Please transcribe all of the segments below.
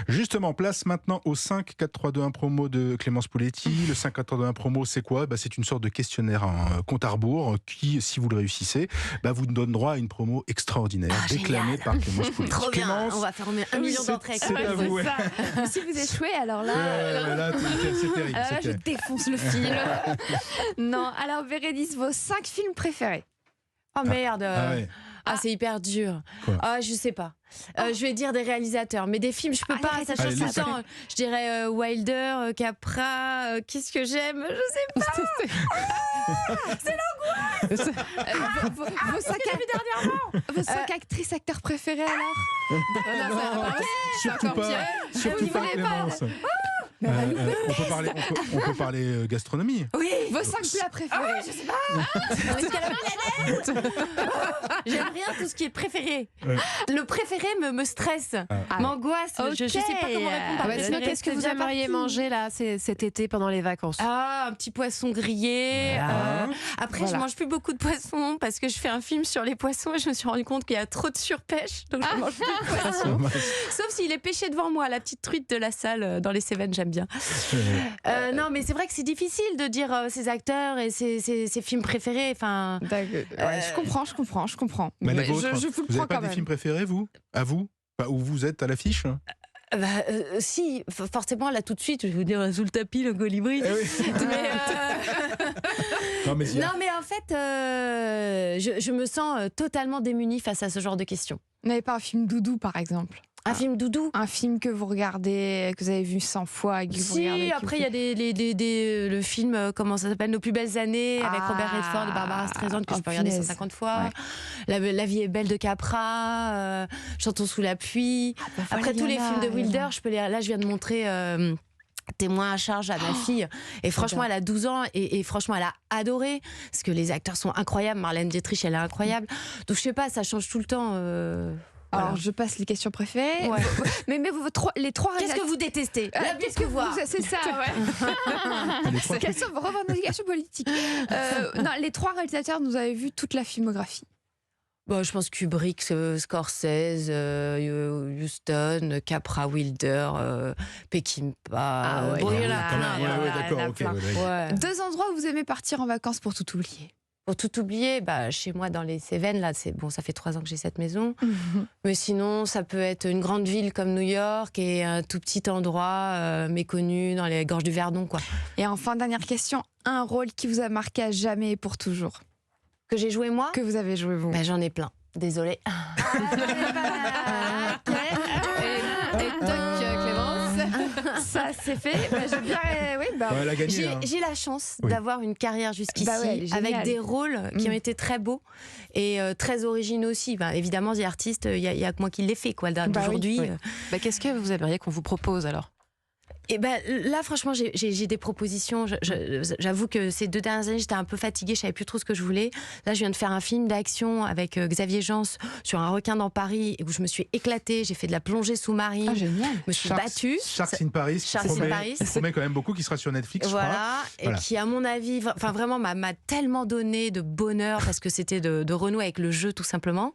Justement, place maintenant au 5 4 3 2 1 promo de Clémence Poletti. Le 5 4 3 2 1 promo, c'est quoi ? C'est une sorte de questionnaire, un compte à rebours qui, si vous le réussissez, vous donne droit à une promo extraordinaire déclamée par Clémence Poletti. Trop bien, Clémence, on va faire 1 million d'entrées. C'est à vous. Si vous échouez, alors là... Là, c'est terrible. Là, je défonce le film. Non, alors Bérénice, vos 5 films préférés. Oh merde. ouais. C'est hyper dur. Quoi Je sais pas. Je vais dire des réalisateurs, mais des films, je peux pas. Ça change tout le temps. Je dirais Wilder, Capra. Qu'est-ce que j'aime ? Je sais pas. C'est l'angoisse. Vos 5 actrices, acteurs préférés alors ? Surtout pas Clémence. On peut parler gastronomie. Oui. Vos 5 plats préférés. Je sais pas. Est-ce qu'elle a la planète ? J'aime rien tout ce qui est préféré. Le préféré me stresse, m'angoisse. Je sais pas comment répondre. Qu'est-ce que vous aimeriez manger là cet été pendant les vacances ? Un petit poisson grillé. Après, je mange plus beaucoup de poissons parce que je fais un film sur les poissons et je me suis rendu compte qu'il y a trop de surpêche, donc je mange plus de poissons. Sauf s'il est pêché devant moi, la petite truite de la salle dans les Cévennes, j'aime bien. Non, mais c'est vrai que c'est difficile de dire ses acteurs et ses films préférés. Enfin, je comprends. Mais les vôtres, je vous le vous prends n'avez pas quand des même. films préférés, vous ? À vous ? Où vous êtes à l'affiche ? si, forcément, là tout de suite, je vais vous dire sous le tapis, le colibri. Non, mais en fait, je me sens totalement démunie face à ce genre de questions. Vous n'avez pas un film doudou, par exemple ? Un film doudou ? Un film que vous regardez, que vous avez vu 100 fois et que vous regardez. Après il y a le film, comment ça s'appelle, Nos plus belles années, avec Robert Redford et Barbara Streisand, que je peux regarder 150 fois. Ouais. La vie est belle de Capra, Chantons sous la pluie. Après tous les films de Wilder, là je viens de montrer... Témoin à charge à ma fille, et franchement elle a 12 ans et franchement elle a adoré parce que les acteurs sont incroyables. Marlène Dietrich, elle est incroyable, donc je sais pas, ça change tout le temps. Alors je passe les questions préférées. Ouais. mais les trois Qu'est-ce que vous détestez? Qu'est-ce que vous... C'est ça, ouais. Quelles sont vos revendications politiques? Non, les 3 réalisateurs, nous avez vu toute la filmographie. Je pense Kubrick, Scorsese, Huston, Capra, Wilder, Peckinpah. Il y en a plein. 2 endroits où vous aimez partir en vacances pour tout oublier. Pour tout oublier, chez moi dans les Cévennes, là, ça fait 3 ans que j'ai cette maison. Mais sinon, ça peut être une grande ville comme New York et un tout petit endroit méconnu dans les gorges du Verdon, quoi. Et enfin, dernière question, un rôle qui vous a marqué à jamais et pour toujours? Que j'ai joué moi? Que vous avez joué vous? J'en ai plein. Désolée. Et toc, Clémence. Ça c'est fait. Elle a gagné. J'ai la chance d'avoir une carrière jusqu'ici avec des rôles qui ont été très beaux et très originaux aussi. Évidemment, des artistes, il y a que moi qui l'ai fait d'aujourd'hui. Qu'est-ce que vous aimeriez qu'on vous propose alors? Et là, franchement, j'ai des propositions. J'avoue que ces 2 dernières années, j'étais un peu fatiguée, je savais plus trop ce que je voulais. Là, je viens de faire un film d'action avec Xavier Jans sur un requin dans Paris, où je me suis éclatée. J'ai fait de la plongée sous-marine. Génial. Je me suis battue. Sharks in Paris. Sharks in Paris. Ça promet quand même beaucoup, qui sera sur Netflix. Voilà. Et qui, à mon avis, vraiment m'a tellement donné de bonheur parce que c'était de renouer avec le jeu, tout simplement.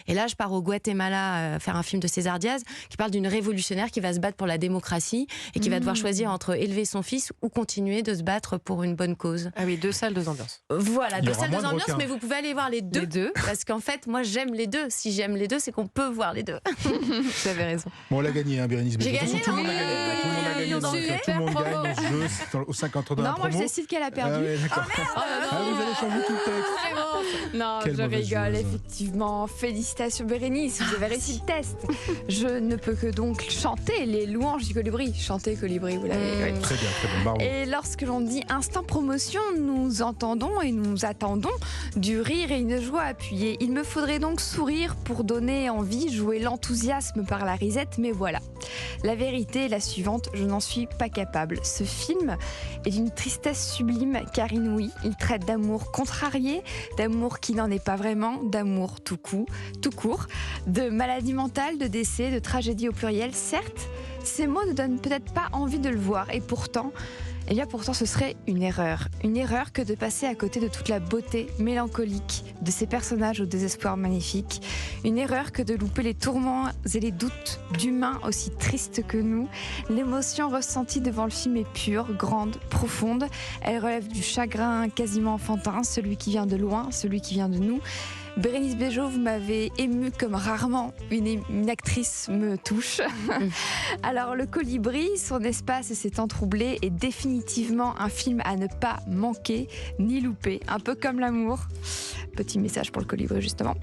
Et là, je pars au Guatemala faire un film de César Diaz qui parle d'une révolutionnaire qui va se battre pour la démocratie et qui va devoir choisir entre élever son fils ou continuer de se battre pour une bonne cause. Ah oui, 2 salles, 2 ambiances. Voilà, 2 salles, 2 ambiances, requins. mais vous pouvez aller voir les deux. Parce qu'en fait, moi, j'aime les deux. Si j'aime les deux, c'est qu'on peut voir les deux. Vous avez raison. Bon, on l'a gagné, Bérénice. J'ai gagné, tout le monde a gagné. Tout le monde a gagné. Tout le monde gagne dans ce jeu. C'est au 50 ans d'un promo. Non, moi je décide qu'elle a perdu. Vous allez changer tout le texte. Non, Quelle je mauvaise rigole, joueuse. Effectivement. Félicitations Bérénice, vous avez réussi le test. Je ne peux que donc chanter les louanges du colibri. Chanter colibri, vous l'avez. Très bien, bravo. Et lorsque l'on dit instant promotion, nous entendons et nous attendons du rire et une joie appuyée. Il me faudrait donc sourire pour donner envie, jouer l'enthousiasme par la risette, mais voilà. La vérité est la suivante, je n'en suis pas capable. Ce film est d'une tristesse sublime car inouïe. Il traite d'amour contrarié, d'amour qui n'en est pas vraiment, d'amour tout court, de maladie mentale, de décès, de tragédie au pluriel. Certes, ces mots ne donnent peut-être pas envie de le voir et pourtant, Eh bien pourtant ce serait une erreur. Une erreur que de passer à côté de toute la beauté mélancolique de ces personnages au désespoir magnifique. Une erreur que de louper les tourments et les doutes d'humains aussi tristes que nous. L'émotion ressentie devant le film est pure, grande, profonde. Elle relève du chagrin quasiment enfantin, celui qui vient de loin, celui qui vient de nous. Bérénice Bejo, vous m'avez émue comme rarement une actrice me touche. Alors, Le Colibri, son espace et ses temps troublés est définitivement un film à ne pas manquer ni louper, un peu comme l'amour. Petit message pour Le Colibri, justement.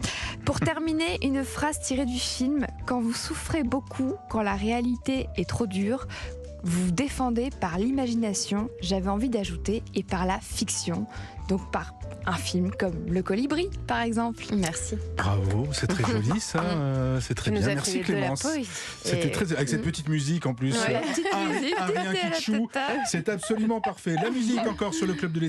Pour terminer, une phrase tirée du film. Quand vous souffrez beaucoup, quand la réalité est trop dure, vous vous défendez par l'imagination, j'avais envie d'ajouter, et par la fiction. Donc par un film comme Le Colibri, par exemple. Merci. Bravo, c'est très joli ça, c'est très bien. Merci Clémence. C'était très avec cette petite musique en plus. Ouais, la petite musique. Rien qui chou. C'est absolument parfait. La musique encore sur le Club de l'été.